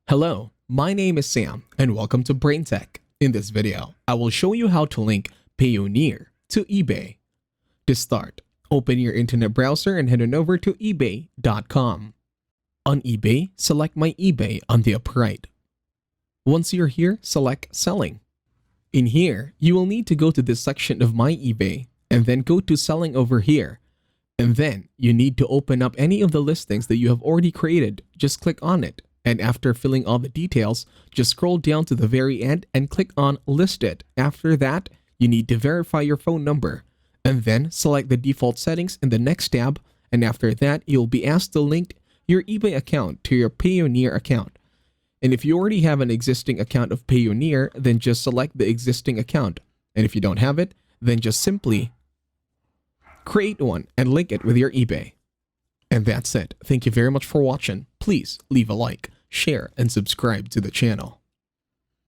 Hello, my name is Sam and welcome to Brain Tech. In this video, I will show you how to link Payoneer to eBay. To start, open your internet browser and head on over to ebay.com. On eBay, select My eBay on the upper right. Once you're here, select Selling. In here, you will need to go to this section of My eBay and then go to Selling over here. And then, you need to open up any of the listings that you have already created. Just click on it. And after filling all the details, just scroll down to the very end and click on Listed. After that, you need to verify your phone number. And then select the default settings in the next tab. And after that, you'll be asked to link your eBay account to your Payoneer account. And if you already have an existing account of Payoneer, then just select the existing account. And if you don't have it, then just simply create one and link it with your eBay. And that's it. Thank you very much for watching. Please leave a like, share, and subscribe to the channel.